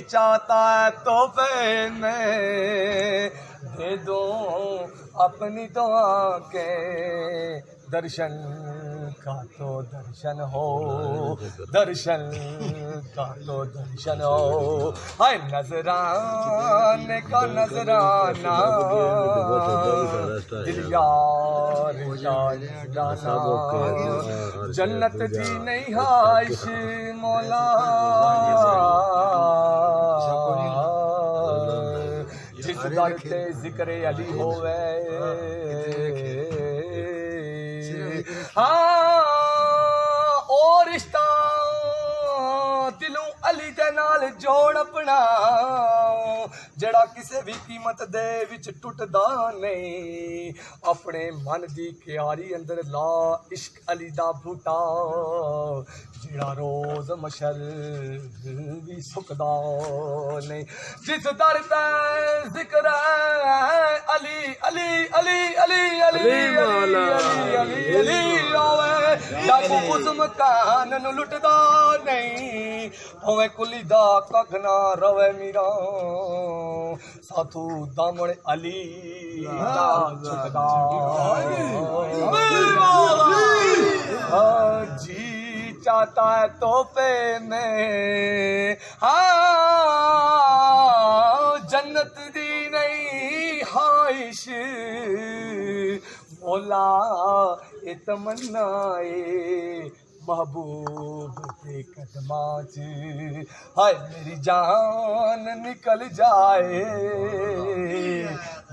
चाहता है तोहफे में दे दो अपनी दुआ के दर्शन का तो दर्शन हो, दर्शन का तो दर्शन हो। हाय नजराने का नजराना दिल यार का नजराना जन्नत दी नहीं हाइश मौला जिस दर ते जिक्र अली होवे। हाँ ओ रिश्ता दिलों अली दे नाल जोड़ अपना जड़ा किसे भी कीमत दे विच टुटदा नहीं। अपने मन दी क्यारी अंदर ला इश्क अली दा बूटा जड़ा रोज मशर भी सुकदा नहीं। जिस दर ते जिक्र है अली अली अली अली अली अली अली अली आवे जब उस मकान नु लुटदा नहीं। होवे कुली दा कख ना रवे मीरा साथू दामन अली दा छुटदा। जी चाहता है तोहफे में हाँ जन्नत दी नहीं ख्वाहिश मौला ये तमन्नाए महबूब के कदमां च। हाय मेरी जान निकल जाए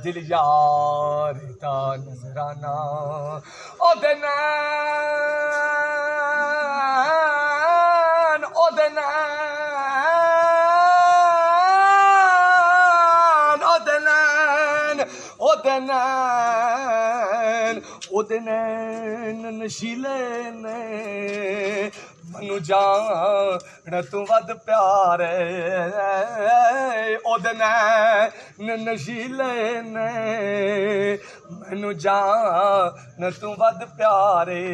दिल यार दा नजराना ओदे नैन ओदे नैन ओदे नैन ओदे नैन ओदे नैन नशीले ने मनु जान तू वध प्यार ओदे नैन नशीले ने मनु जान तू वध प्यारे।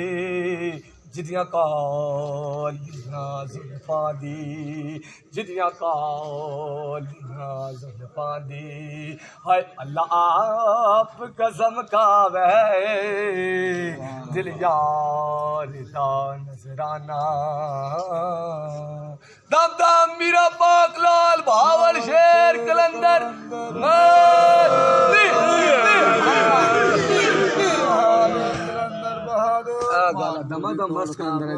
जिदियां कालियां जुल्फां दी जिदियां कालियां जुल्फां दी हाय अल्लाह आप कसम खावे दिल यार दा नजराना। दम दम मीरा पाक लाल भावल शेर कलंदर दमा दम मस्त कलंदर है।